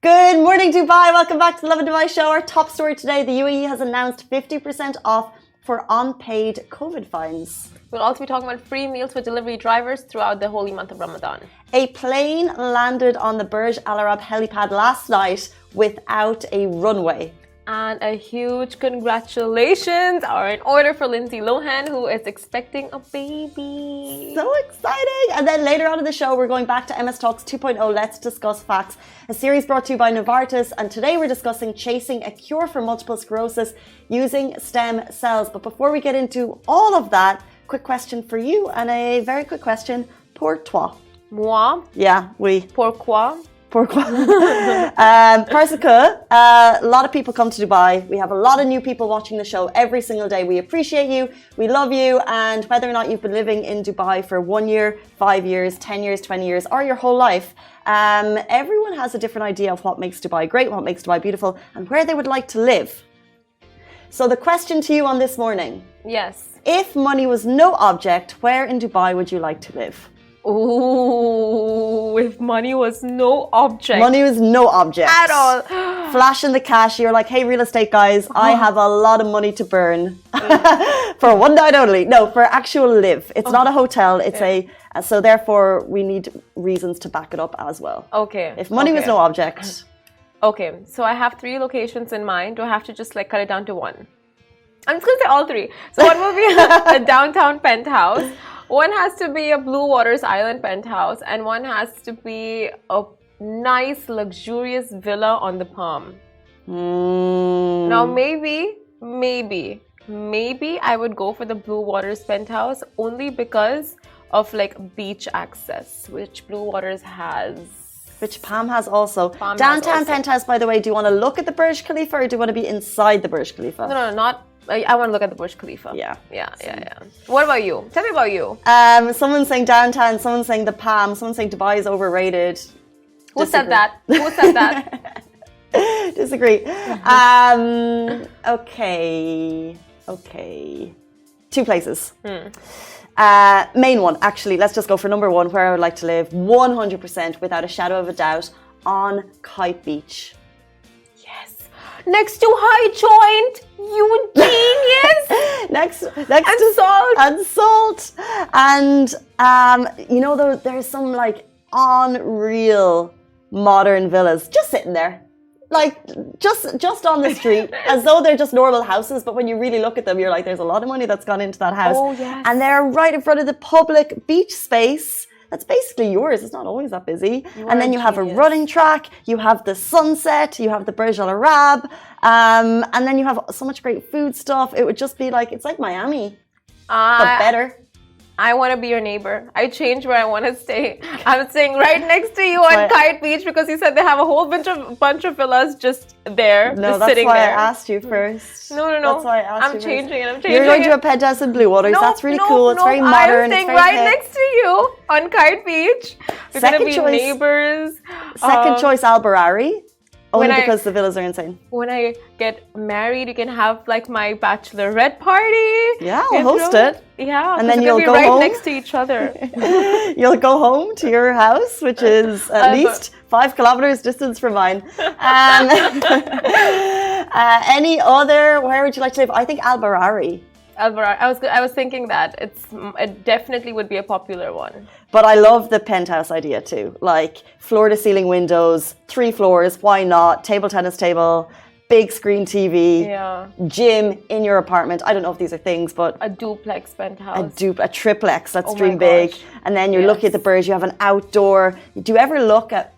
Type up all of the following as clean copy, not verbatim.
Good morning, Dubai. Welcome back to the Lovin Dubai show. Our top story today, the UAE has announced 50% off for unpaid COVID fines. We'll also be talking about free meals for delivery drivers throughout the holy month of Ramadan. A plane landed on the Burj Al Arab helipad last night without a runway. And a huge congratulations are in order for Lindsay Lohan, who is expecting a baby. So exciting! And then later on in the show, we're going back to MS Talks 2.0, Let's Discuss Facts, a series brought to you by Novartis. And today we're discussing chasing a cure for multiple sclerosis using stem cells. But before we get into all of that, quick question for you and a very quick question. Pour toi. Moi? Yeah, oui. Pourquoi? Pourquoi? Parce que a lot of people come to Dubai. We have a lot of new people watching the show every single day. We appreciate you. We love you. And whether or not you've been living in Dubai for 1 year, 5 years, 10 years, 20 years, or your whole life, everyone has a different idea of what makes Dubai great, what makes Dubai beautiful, and where they would like to live. So the question to you on this morning. Yes. If money was no object, where in Dubai would you like to live? Ooh, if money was no object. Money was no object. At all. Flash in the cash. You're like, hey, real estate guys, I have a lot of money to burn. For one night only. No, for actual live. It's not a hotel. It's so therefore we need reasons to back it up as well. Okay. If money was no object. Okay, so I have 3 locations in mind. Do I have to just like cut it down to one? I'm just gonna say all 3. So one will be a downtown penthouse. One has to be a Blue Waters Island penthouse, and one has to be a nice, luxurious villa on the Palm. Now, maybe I would go for the Blue Waters penthouse only because of like beach access, which Blue Waters has. Which Palm has also. Downtown penthouse, by the way, do you want to look at the Burj Khalifa or do you want to be inside the Burj Khalifa? No, not. I want to look at the Burj Khalifa. Yeah. What about you? Tell me about you. Someone's saying downtown, someone's saying the Palm, someone's saying Dubai is overrated. Who said that? Disagree. Okay. 2 places. Main one, actually, let's just go for number 1, where I would like to live 100% without a shadow of a doubt on Kite Beach. Next to High Joint, you genius! next and to Salt. And Salt. And, you know, there's some like unreal modern villas just sitting there. Like, just on the street, as though they're just normal houses. But when you really look at them, you're like, there's a lot of money that's gone into that house. Oh, yes. And they're right in front of the public beach space. That's basically yours. It's not always that busy. And then you have a running track, you have the sunset, you have the Burj Al Arab, and then you have so much great food stuff. It would just be like, it's like Miami, but better. I want to be your neighbor. I changed where I want to stay. I'm staying right next to you on Kite Beach because you said they have a whole bunch of villas just there, no, just that's sitting why there. I asked you first. No. That's why I asked I'm you changing first. it. You're going to a penthouse in Blue Waters. That's really cool. It's very modern. I'm staying right next to you on Kite Beach. We're going to be neighbors. Second choice, Al Barari. Only because the villas are insane. When I get married, you can have like my bachelorette party. Yeah, I'll host it. Yeah, and then you'll be go right home next to each other. You'll go home to your house, which is at least 5 kilometers distance from mine. Any other? Where would you like to live? I think Al Barari. I was thinking that it definitely would be a popular one. But I love the penthouse idea too. Like floor to ceiling windows, 3 floors, why not? Table tennis table, big screen TV, gym in your apartment. I don't know if these are things, but a duplex penthouse. A triplex, let's dream big. And then you're looking at the Burj, you have an outdoor. Do you ever look at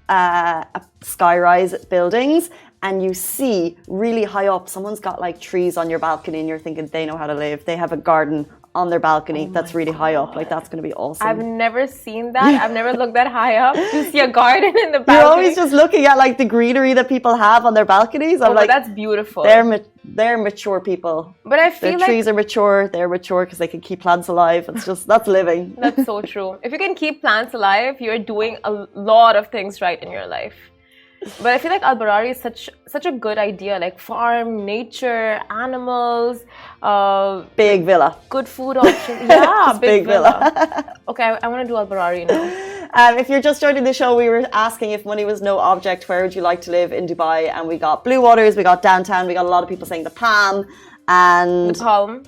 skyrise buildings and you see really high up, someone's got like trees on your balcony and you're thinking they know how to live. They have a garden on their balcony that's really high up. Like, that's going to be awesome. I've never seen that. I've never looked that high up to see a garden in the balcony. You're always just looking at like the greenery that people have on their balconies. I'm like, that's beautiful. They're mature people. But I feel their trees are mature. They're mature because they can keep plants alive. It's just, that's living. That's so true. If you can keep plants alive, you're doing a lot of things right in your life. But I feel like Al Barari is such a good idea, like farm, nature, animals, big villa, good food options. Yeah, big villa. Okay, I want to do Al Barari now. If you're just joining the show, we were asking if money was no object, where would you like to live in Dubai? And we got Blue Waters, we got downtown, we got a lot of people saying the Palm and The Palm.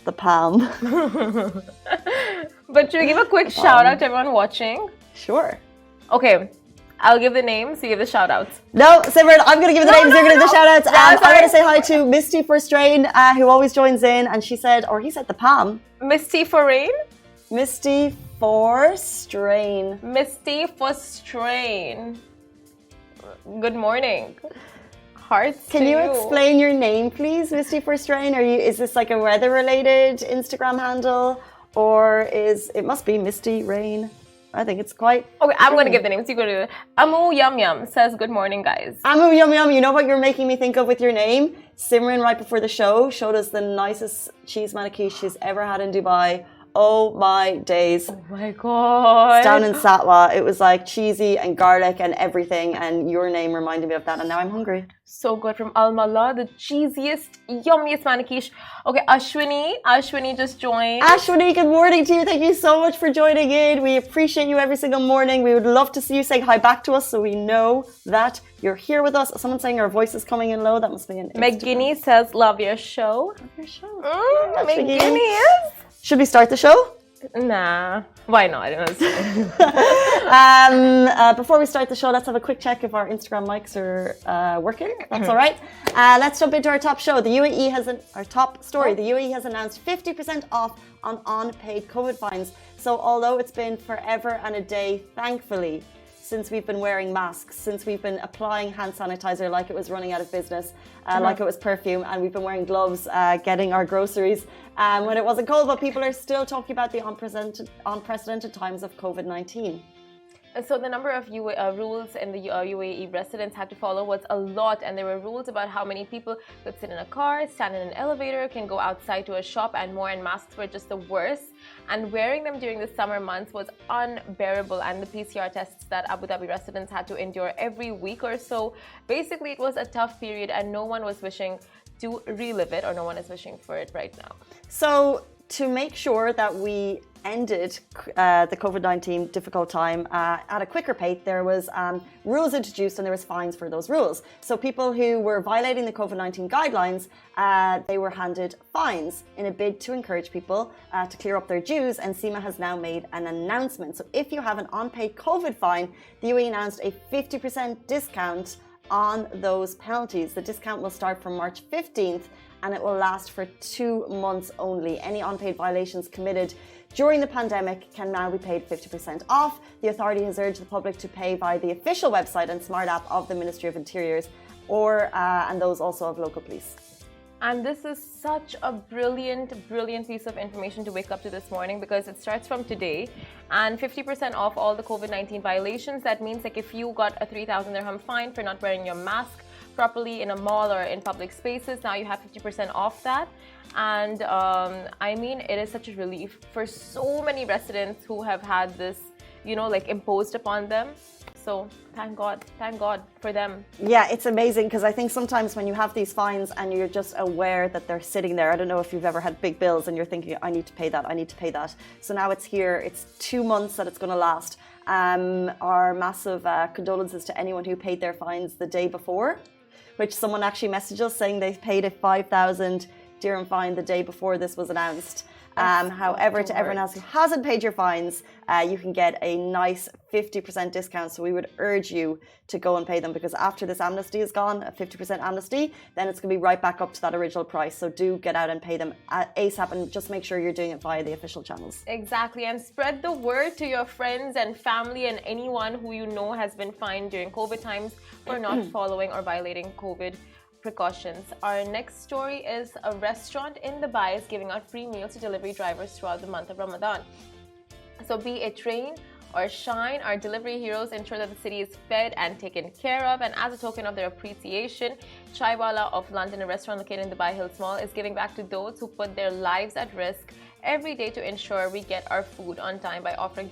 The Palm. But should we give a quick shout out to everyone watching? Sure. Okay, I'll give the names, you give the shout outs. No, Simran, I'm going to give you the names, you're going to give the shout outs. Yeah, I'm going to say hi to Misty for Strain, who always joins in, and she said, or he said the Palm. Misty for Rain? Misty for Strain. Misty for Strain. Good morning. Hearts Can to you explain your name, please, Misty for Strain? Is this like a weather-related Instagram handle, or it must be Misty Rain? I think it's quite... Okay, I'm going to give the names. You go to Amu Yum Yum says, good morning, guys. Amu Yum Yum, you know what you're making me think of with your name? Simran, right before the show, showed us the nicest cheese maniquiche she's ever had in Dubai. Oh my days. Oh my God. It's down in Satwa. It was like cheesy and garlic and everything, and your name reminded me of that, and now I'm hungry. So good, from Al Mala, the cheesiest, yummiest maniquiche. Okay, Ashwini just joined. Ashwini, good morning to you. Thank you so much for joining in. We appreciate you every single morning. We would love to see you saying hi back to us so we know that you're here with us. Someone's saying our voice is coming in low. That must be an McGinney says, love your show. Love your show. McGinney. Should we start the show? Nah. Why not? Before we start the show, let's have a quick check if our Instagram mics are working. That's all right. Let's jump into our top show. The UAE our top story. The UAE has announced 50% off on unpaid COVID fines. So although it's been forever and a day, thankfully, since we've been wearing masks, since we've been applying hand sanitizer like it was running out of business, like it was perfume, and we've been wearing gloves, getting our groceries when it wasn't cold, but people are still talking about the unprecedented times of COVID-19. So the number of rules in the UAE residents had to follow was a lot, and there were rules about how many people could sit in a car, stand in an elevator, can go outside to a shop and more, and masks were just the worst. And wearing them during the summer months was unbearable, and the PCR tests that Abu Dhabi residents had to endure every week or so. Basically, it was a tough period, and no one was wishing to relive it, or no one is wishing for it right now. So to make sure that we ended the COVID-19 difficult time at a quicker pace, there was rules introduced and there was fines for those rules. So people who were violating the COVID-19 guidelines, they were handed fines in a bid to encourage people to clear up their dues, and SEMA has now made an announcement. So if you have an unpaid COVID fine, the UAE announced a 50% discount on those penalties. The discount will start from March 15th and it will last for 2 months only. Any unpaid violations committed during the pandemic can now be paid 50% off. The authority has urged the public to pay via the official website and smart app of the Ministry of Interiors, and those also of local police. And this is such a brilliant piece of information to wake up to this morning, because it starts from today, and 50% off all the COVID-19 violations. That means like if you got a 3,000 dirham fine for not wearing your mask properly in a mall or in public spaces, now you have 50% off that. And I mean, it is such a relief for so many residents who have had this, like imposed upon them. So thank God for them. Yeah, it's amazing, because I think sometimes when you have these fines and you're just aware that they're sitting there, I don't know if you've ever had big bills and you're thinking, I need to pay that. So now it's here, it's 2 months that it's going to last. Our massive condolences to anyone who paid their fines the day before, which someone actually messaged us saying they paid a 5,000 dirham fine the day before this was announced. However, to everyone else who hasn't paid your fines, you can get a nice 50% discount. So we would urge you to go and pay them, because after this amnesty is gone, a 50% amnesty, then it's going to be right back up to that original price. So do get out and pay them ASAP, and just make sure you're doing it via the official channels. Exactly, and spread the word to your friends and family and anyone who you know has been fined during COVID times for not following or violating COVID precautions. Our next story is a restaurant in Dubai is giving out free meals to delivery drivers throughout the month of Ramadan. So be it rain or shine, our delivery heroes ensure that the city is fed and taken care of. And as a token of their appreciation, Chaiwala of London, a restaurant located in Dubai Hills Mall, is giving back to those who put their lives at risk every day to ensure we get our food on time by offering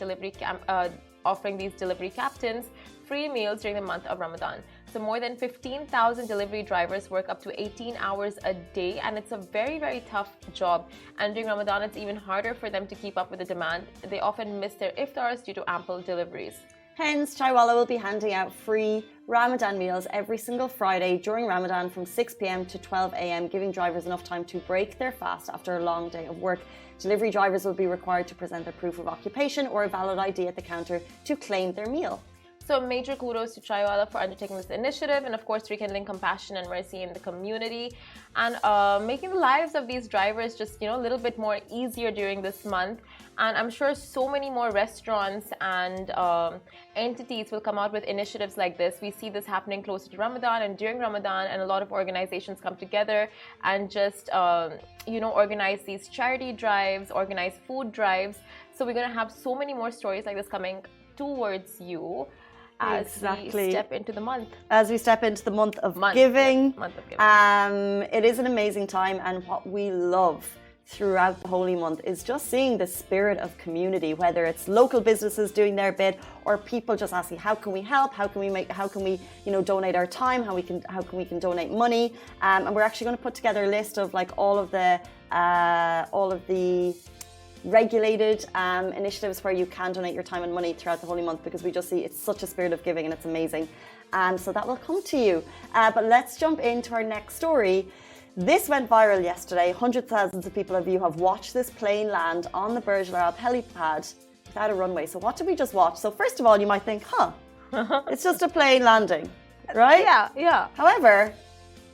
offering these delivery captains free meals during the month of Ramadan. So more than 15,000 delivery drivers work up to 18 hours a day, and it's a very, very tough job. And during Ramadan, it's even harder for them to keep up with the demand. They often miss their iftars due to ample deliveries. Hence, Chaiwala will be handing out free Ramadan meals every single Friday during Ramadan from 6 p.m. to 12 a.m., giving drivers enough time to break their fast after a long day of work. Delivery drivers will be required to present their proof of occupation or a valid ID at the counter to claim their meal. So major kudos to Chaiwala for undertaking this initiative and of course rekindling compassion and mercy in the community and making the lives of these drivers just, a little bit more easier during this month. And I'm sure so many more restaurants and entities will come out with initiatives like this. We see this happening closer to Ramadan and during Ramadan, and a lot of organizations come together and just, organize these charity drives, organize food drives. So we're going to have so many more stories like this coming towards you. As we step into the month. As we step into the month of giving. Month of giving. It is an amazing time, and what we love throughout the holy month is just seeing the spirit of community, whether it's local businesses doing their bit or people just asking, how can we help? How can we donate our time? How can we donate money? And we're actually going to put together a list of like all of the regulated initiatives where you can donate your time and money throughout the holy month, because we just see it's such a spirit of giving and it's amazing. So that will come to you. But let's jump into our next story. This went viral yesterday. Hundreds of thousands of people have watched this plane land on the Burj Al Arab helipad without a runway. So what did we just watch? So first of all, you might think, it's just a plane landing, right? Yeah. However,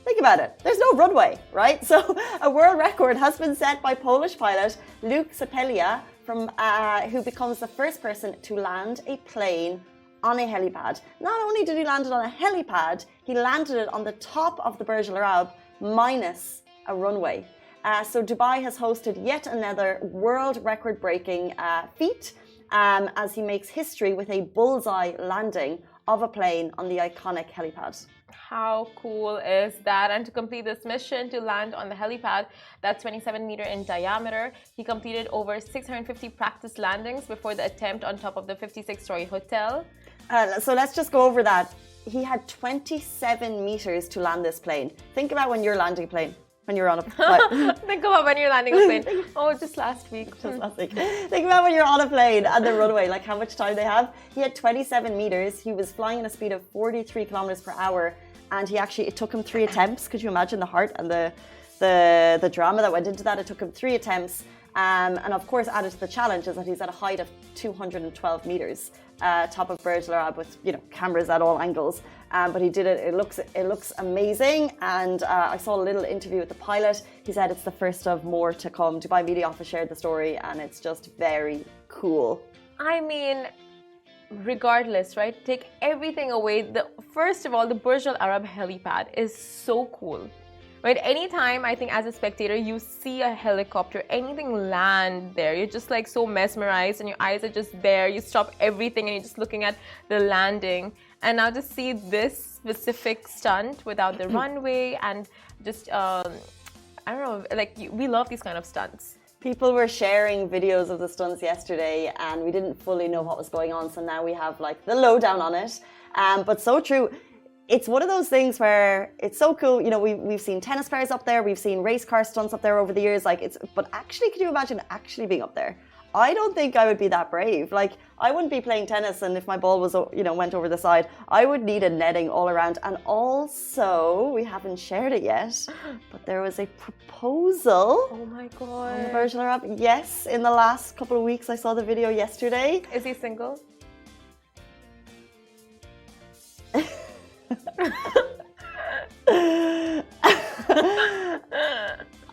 think about it. There's no runway, right? So a world record has been set by Polish pilot Luke Sepelia, who becomes the first person to land a plane on a helipad. Not only did he land it on a helipad, he landed it on the top of the Burj Al Arab minus a runway. So Dubai has hosted yet another world record-breaking feat as he makes history with a bullseye landing of a plane on the iconic helipad. How cool is that? And to complete this mission to land on the helipad that's 27 meters in diameter, he completed over 650 practice landings before the attempt on top of the 56-story hotel. So let's just go over that. He had 27 meters to land this plane. Think about when you're landing a plane. When you're on a plane. Think about when you're landing a plane. Oh, just last week. Think about when you're on a plane and the runway, like how much time they have. He had 27 meters. He was flying at a speed of 43 kilometers per hour. And it took him 3 attempts. Could you imagine the heart and the drama that went into that? It took him 3 attempts. And of course, added to the challenge is that he's at a height of 212 meters, top of Burj Al Arab with cameras at all angles. But he did it. It looks amazing. And I saw a little interview with the pilot. He said it's the first of more to come. Dubai Media Office shared the story, and it's just very cool. I mean, regardless, right? Take everything away. First of all, the Burj Al Arab helipad is so cool. Right, anytime I think as a spectator you see a helicopter, anything land there, you're just like so mesmerized and your eyes are just there. You stop everything and you're just looking at the landing. And now to see this specific stunt without the runway and just, I don't know, we love these kind of stunts. People were sharing videos of the stunts yesterday and we didn't fully know what was going on. So now we have like the lowdown on it. But so true. It's one of those things where it's so cool. We've seen tennis players up there. We've seen race car stunts up there over the years. But actually, could you imagine actually being up there? I don't think I would be that brave. I wouldn't be playing tennis, and if my ball was, went over the side, I would need a netting all around. And also, we haven't shared it yet, but there was a proposal. Oh my God. On the Burj Al Arab. Yes, in the last couple of weeks, I saw the video yesterday. Is he single?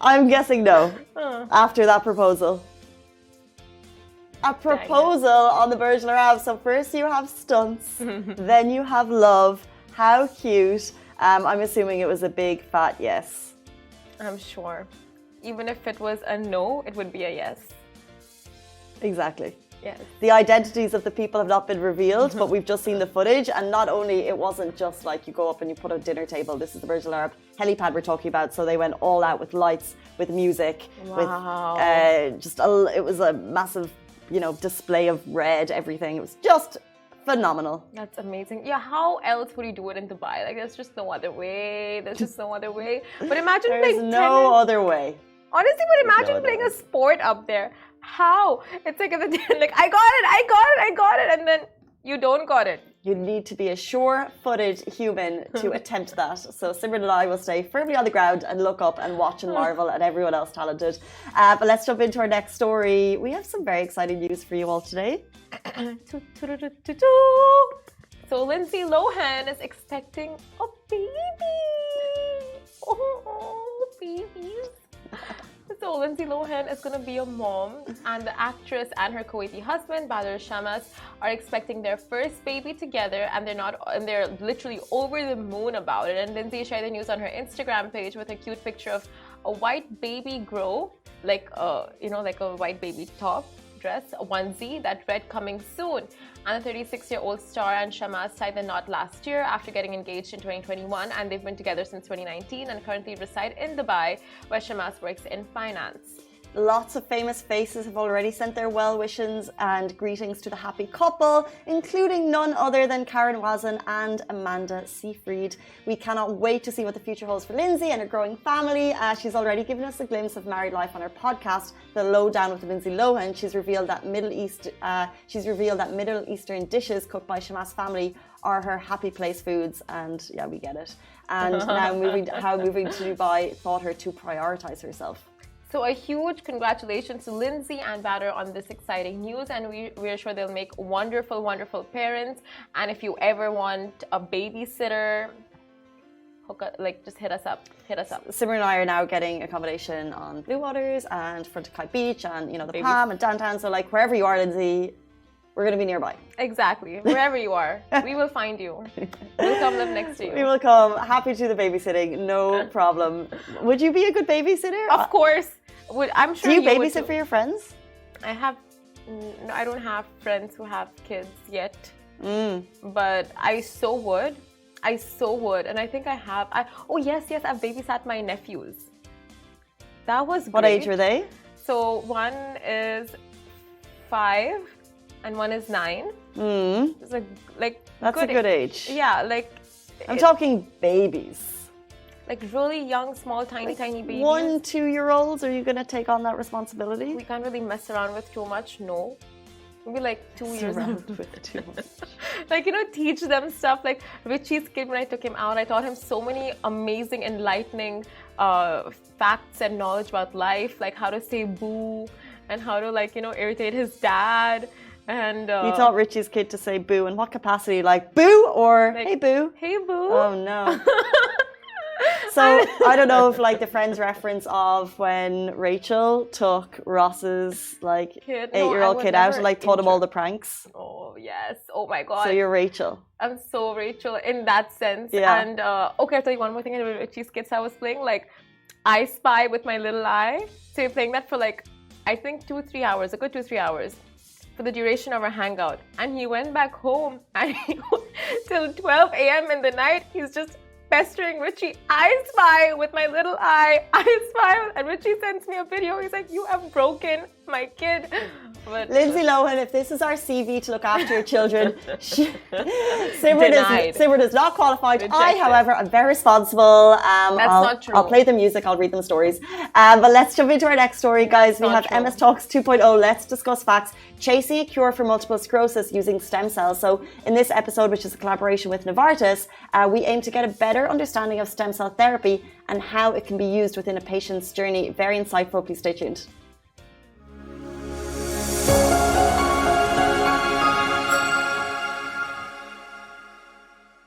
I'm guessing no. After that proposal. A proposal on the Burj Al Arab. So first you have stunts, then you have love. How cute. I'm assuming it was a big fat yes. I'm sure. Even if it was a no, it would be a yes. Exactly. Yes. The identities of the people have not been revealed, but we've just seen the footage. And not only, it wasn't just like you go up and you put a dinner table. This is the Burj Al Arab helipad we're talking about. So they went all out with lights, with music, wow. With it was a massive, display of red, everything. It was just phenomenal. That's amazing. Yeah, how else would you do it in Dubai? Like, there's just no other way. There's just no other way. But imagine There's playing no tennis. other way. Honestly, but imagine other playing way. a sport up there. How? It's like, like I got it, and then you don't got it. You need to be a sure-footed human to attempt that. So Simran and I will stay firmly on the ground and look up and watch and marvel at everyone else talented. But let's jump into our next story. We have some very exciting news for you all today. So Lindsay Lohan is expecting a baby. Oh, babies. So Lindsay Lohan is going to be a mom, and the actress and her Kuwaiti husband Badr Shamas are expecting their first baby together, and they're literally over the moon about it. And Lindsay shared the news on her Instagram page with a cute picture of a white baby grow, like like a white baby top dress, a onesie that read "coming soon." And the 36-year-old star and Shamas tied the knot last year after getting engaged in 2021, and they've been together since 2019 and currently reside in Dubai, where Shamas works in finance. Lots of famous faces have already sent their well wishes and greetings to the happy couple, including none other than Karen Wazan and Amanda Seyfried. We cannot wait to see what the future holds for Lindsay and her growing family. She's already given us a glimpse of married life on her podcast, The Lowdown with Lindsay Lohan. She's revealed that Middle Eastern dishes cooked by Shamas' family are her happy place foods, and yeah, we get it. And now moving to Dubai taught her to prioritize herself. So a huge congratulations to Lindsay and Badr on this exciting news, and we're sure they'll make wonderful, wonderful parents. And if you ever want a babysitter, just hit us up. Simran and I are now getting accommodation on Blue Waters and front of Kite Beach and the Palm and downtown. So like wherever you are, Lindsay, we're going to be nearby. Exactly. Wherever you are, we will find you. We'll come live next to you. We will come. Happy to do the babysitting. No problem. Would you be a good babysitter? Of course. I'm sure. Do you babysit for your friends? I don't have friends who have kids yet. But I so would. And I think I have. Oh, yes, I've babysat my nephews. That was great. What age were they? So one is 5 and one is 9. It's that's a good age. Yeah, I'm talking babies. Like really young, small, tiny babies. 1-2-year-olds, are you going to take on that responsibility? We can't really mess around with too much, no. Maybe like 2 years old. With too much. Teach them stuff. Like Richie's kid, when I took him out, I taught him so many amazing, enlightening facts and knowledge about life, like how to say boo and how to irritate his dad. And you taught Richie's kid to say boo in what capacity? Like boo or hey boo? Hey boo. Oh no. So I don't know if the Friends reference of when Rachel took Ross's 8-year-old kid out and taught him all the pranks. Oh yes. Oh my god. So you're Rachel. I'm so Rachel in that sense. Yeah. And okay, I'll tell you one more thing. With Richie's kids, I was playing I Spy with my little eye. So you're playing that for I think 2-3 hours, a good 2-3 hours, for the duration of our hangout. And he went back home and till 12 a.m. in the night, he's just pestering Richie. I spy with my little eye. I spy. And Richie sends me a video. He's like, you have broken my kid. But Lindsay Lohan, if this is our CV to look after your children, Simran is not qualified. Rejected. I, however, am very responsible. That's not true. I'll play the music, I'll read them stories. But let's jump into our next story, guys. We have MS Talks 2.0. Let's discuss facts. Chasing a cure for multiple sclerosis using stem cells. So in this episode, which is a collaboration with Novartis, we aim to get a better understanding of stem cell therapy and how it can be used within a patient's journey. Very insightful. Please stay tuned.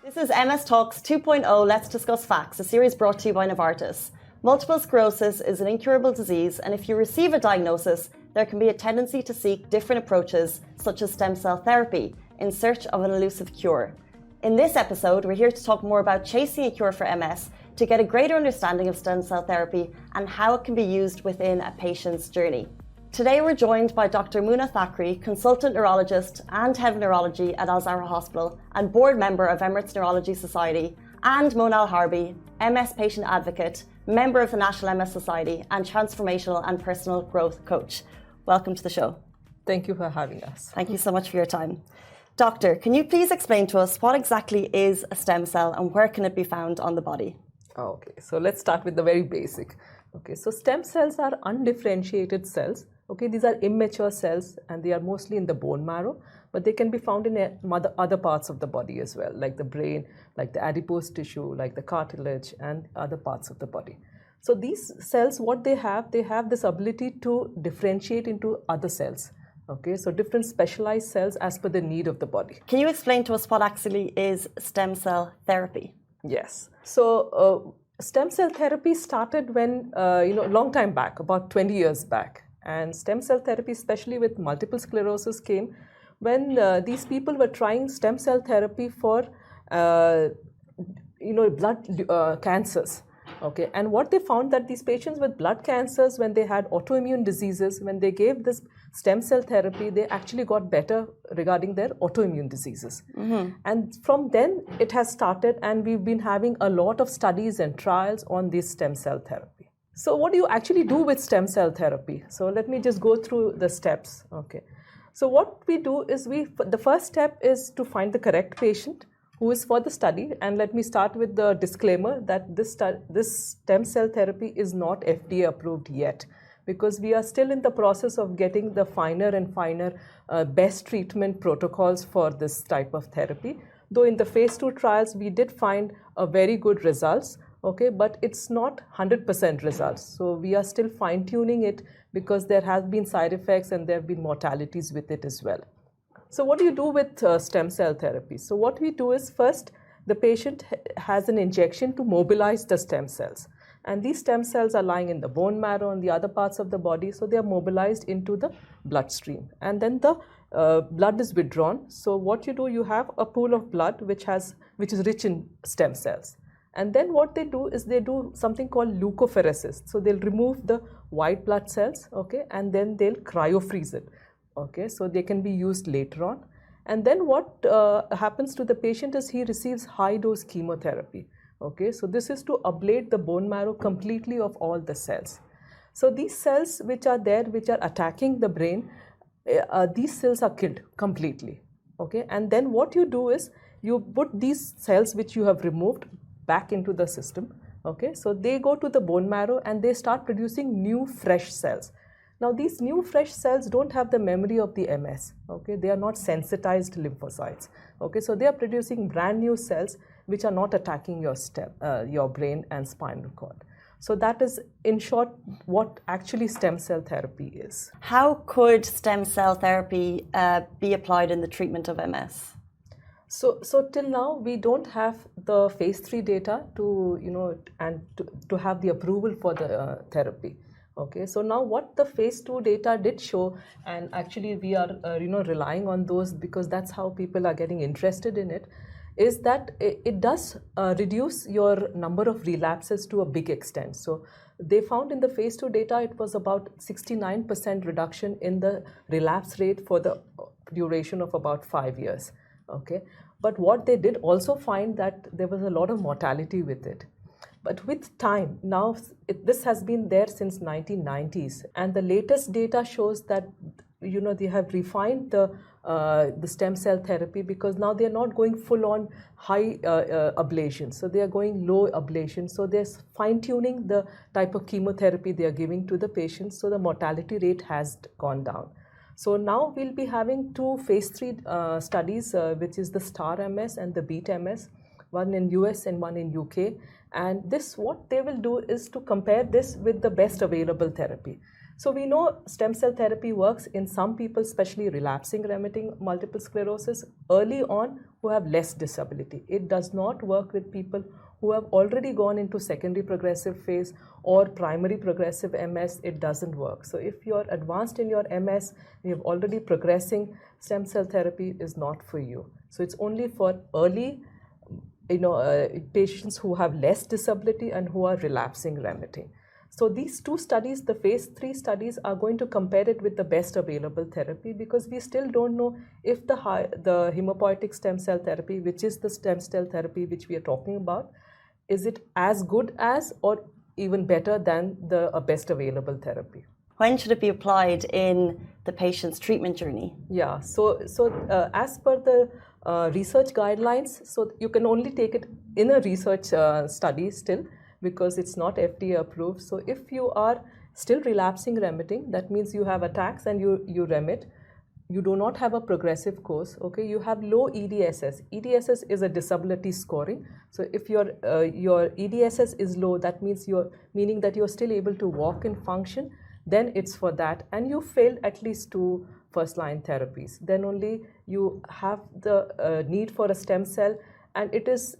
This is MS Talks 2.0, Let's Discuss Facts, a series brought to you by Novartis. Multiple sclerosis is an incurable disease, and if you receive a diagnosis, there can be a tendency to seek different approaches, such as stem cell therapy, in search of an elusive cure. In this episode, we're here to talk more about chasing a cure for MS to get a greater understanding of stem cell therapy and how it can be used within a patient's journey. Today we're joined by Dr. Muna Thakri, consultant neurologist and head of neurology at Al Zahra Hospital and board member of Emirates Neurology Society, and Monal Harbi, MS patient advocate, member of the National MS Society and transformational and personal growth coach. Welcome to the show. Thank you for having us. Thank you so much for your time. Doctor, can you please explain to us what exactly is a stem cell and where can it be found on the body? Okay, so let's start with the very basic. Okay, so stem cells are undifferentiated cells. Okay, these are immature cells and they are mostly in the bone marrow, but they can be found in other parts of the body as well, like the brain, like the adipose tissue, like the cartilage, and other parts of the body. So these cells, what they have this ability to differentiate into other cells. Okay, so different specialized cells as per the need of the body. Can you explain to us what actually is stem cell therapy? Yes. So stem cell therapy started when, long time back, about 20 years back. And stem cell therapy, especially with multiple sclerosis, came when these people were trying stem cell therapy for, blood cancers. Okay, and what they found that these patients with blood cancers, when they had autoimmune diseases, when they gave this stem cell therapy, they actually got better regarding their autoimmune diseases. And from then it has started, and we've been having a lot of studies and trials on this stem cell therapy. So what do you actually do with stem cell therapy? So let me just go through the steps. Okay, so what we do is the first step is to find the correct patient who is for the study. And let me start with the disclaimer that this stem cell therapy is not FDA approved yet, because we are still in the process of getting the finer and finer best treatment protocols for this type of therapy. Though in the phase 2 trials, we did find a very good results, okay, but it's not 100% results. So we are still fine tuning it because there have been side effects and there have been mortalities with it as well. So what do you do with stem cell therapy? So what we do is first, the patient has an injection to mobilize the stem cells. And these stem cells are lying in the bone marrow and the other parts of the body. So they are mobilized into the bloodstream. And then the blood is withdrawn. So what you do, you have a pool of blood which is rich in stem cells. And then what they do is they do something called leukapheresis. So they'll remove the white blood cells, okay, and then they'll cryofreeze it. Okay, so they can be used later on. And then what happens to the patient is he receives high dose chemotherapy. Okay, so this is to ablate the bone marrow completely of all the cells. So these cells which are there, which are attacking the brain, these cells are killed completely. Okay, and then what you do is you put these cells which you have removed back into the system. Okay, so they go to the bone marrow and they start producing new fresh cells. Now these new fresh cells don't have the memory of the MS, okay, they are not sensitized lymphocytes, okay, so they are producing brand new cells which are not attacking your brain and spinal cord. So that is, in short, what actually stem cell therapy is. How could stem cell therapy be applied in the treatment of MS? So till now we don't have the phase 3 data to have the approval for the therapy. Okay, so now what the phase 2 data did show, and actually we are relying on those because that's how people are getting interested in it, is that it does reduce your number of relapses to a big extent. So they found in the phase 2 data it was about 69% reduction in the relapse rate for the duration of about 5 years. Okay, but what they did also find that there was a lot of mortality with it. But with time, now this has been there since 1990s, and the latest data shows that they have refined the stem cell therapy, because now they are not going full on high ablation, so they are going low ablation. So they're fine tuning the type of chemotherapy they are giving to the patients, so the mortality rate has gone down. So now we'll be having 2 phase 3 studies, which is the STAR MS and the BEAT MS, one in US and one in UK. And what they will do is to compare this with the best available therapy. So we know stem cell therapy works in some people, especially relapsing remitting multiple sclerosis, early on, who have less disability. It does not work with people who have already gone into secondary progressive phase or primary progressive MS. It doesn't work. So if you're advanced in your MS, you're already progressing, stem cell therapy is not for you. So it's only for early patients who have less disability and who are relapsing remitting. So these 2 studies, the phase 3 studies, are going to compare it with the best available therapy, because we still don't know if the hematopoietic stem cell therapy, which is the stem cell therapy which we are talking about, is it as good as or even better than the best available therapy. When should it be applied in the patient's treatment journey? Yeah, so as per the research guidelines, so you can only take it in a research study still, because it's not FDA approved. So if you are still relapsing remitting, that means you have attacks and you remit, you do not have a progressive course, okay, you have low EDSS. EDSS is a disability scoring. So if your EDSS is low, that means meaning that you're still able to walk and function, then it's for that, and you failed at least 2 first-line therapies, then only you have the need for a stem cell, and it is,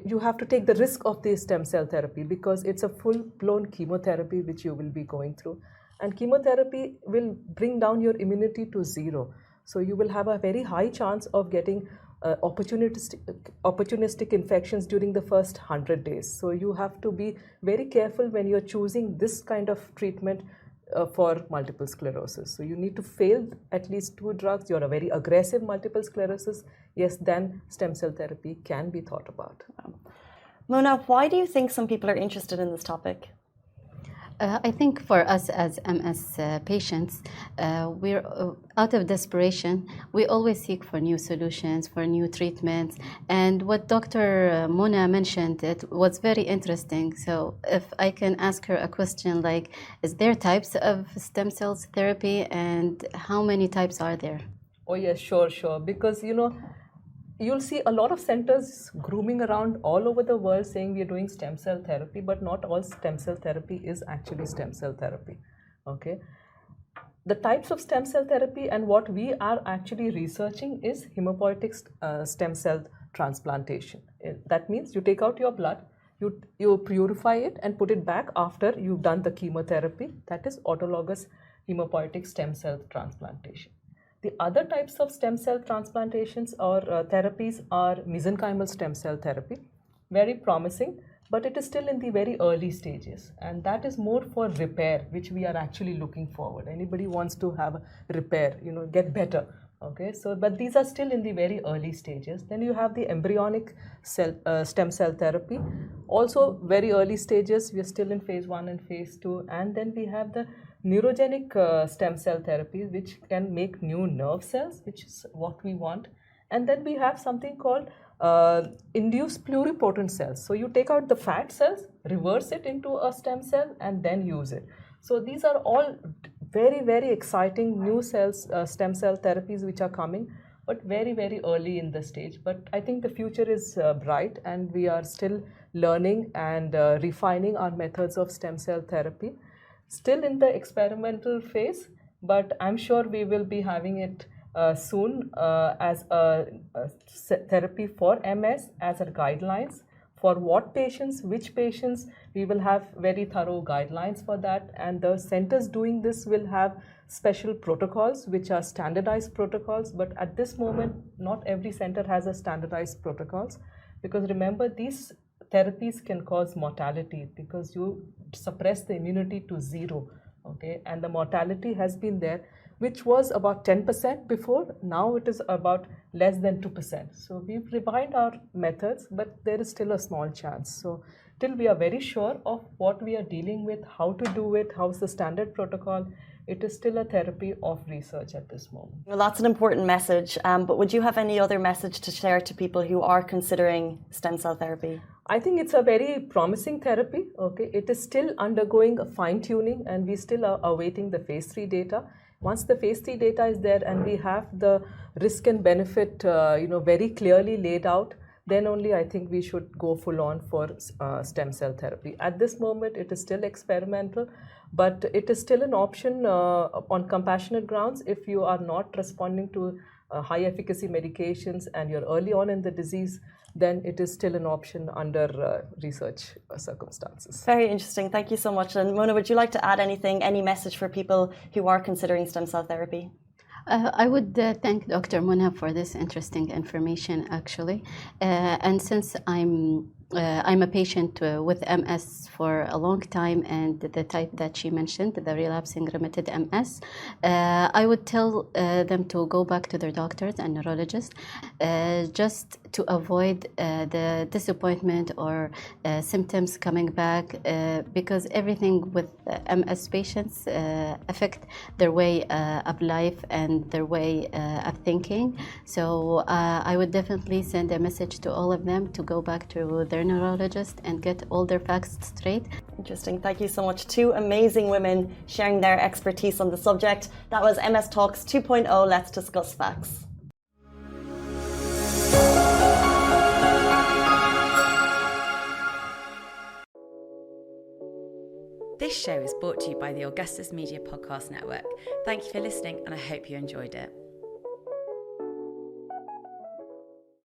you have to take the risk of the stem cell therapy, because it's a full-blown chemotherapy which you will be going through, and chemotherapy will bring down your immunity to 0. So you will have a very high chance of getting opportunistic infections during the first 100 days. So you have to be very careful when you're choosing this kind of treatment for multiple sclerosis. So you need to fail at least 2 drugs. You're a very aggressive multiple sclerosis, yes, then stem cell therapy can be thought about. Mona, why do you think some people are interested in this topic? I think for us as MS patients, we're out of desperation. We always seek for new solutions, for new treatments. And what Dr. Mona mentioned, it was very interesting. So if I can ask her a question like, is there types of stem cells therapy, and how many types are there? Oh yes, sure. Because, you'll see a lot of centers grooming around all over the world saying we are doing stem cell therapy, but not all stem cell therapy is actually stem cell therapy. Okay. The types of stem cell therapy and what we are actually researching is hematopoietic stem cell transplantation. That means you take out your blood, you purify it and put it back after you've done the chemotherapy. That is autologous hematopoietic stem cell transplantation. The other types of stem cell transplantations or therapies are mesenchymal stem cell therapy, very promising, but it is still in the very early stages, and that is more for repair, which we are actually looking forward. Anybody wants to have a repair, get better. Okay, so but these are still in the very early stages. Then you have the embryonic stem cell therapy, also very early stages. We are still in phase 1 and phase 2, and then we have the neurogenic stem cell therapy, which can make new nerve cells, which is what we want. And then we have something called induced pluripotent cells. So you take out the fat cells, reverse it into a stem cell, and then use it. So these are all very, very exciting new cells, stem cell therapies which are coming, but very, very early in the stage. But I think the future is bright, and we are still learning and refining our methods of stem cell therapy. Still in the experimental phase, but I'm sure we will be having it soon as a therapy for MS, as a guidelines. For what patients, which patients, we will have very thorough guidelines for that, and the centers doing this will have special protocols which are standardized protocols, but at this moment not every center has a standardized protocols, because remember, these therapies can cause mortality because you suppress the immunity to 0, okay, and the mortality has been there, which was about 10% before. Now it is about less than 2%. So we've refined our methods, but there is still a small chance. So till we are very sure of what we are dealing with, how to do it, how's the standard protocol, it is still a therapy of research at this moment. Well, that's an important message, but would you have any other message to share to people who are considering stem cell therapy? I think it's a very promising therapy. Okay, it is still undergoing a fine-tuning, and we still are awaiting the phase 3 data. Once the phase 3 data is there and we have the risk and benefit very clearly laid out, then only I think we should go full on for stem cell therapy. At this moment it is still experimental, but it is still an option on compassionate grounds. If you are not responding to high efficacy medications and you're early on in the disease, then it is still an option under research circumstances. Very interesting. Thank you so much. And Mona, would you like to add anything, any message for people who are considering stem cell therapy? I would thank Dr. Mona for this interesting information, actually. And since I'm I'm a patient with MS for a long time, and the type that she mentioned, the relapsing remitted MS, I would tell them to go back to their doctors and neurologists just to avoid the disappointment or symptoms coming back, because everything with MS patients affect their way of life and their way of thinking. So I would definitely send a message to all of them to go back to their neurologist and get all their facts straight. Interesting. Thank you so much. Two amazing women sharing their expertise on the subject. That was MS Talks 2.0. Let's discuss facts. This show is brought to you by the Augustus Media Podcast Network. Thank you for listening, and I hope you enjoyed it.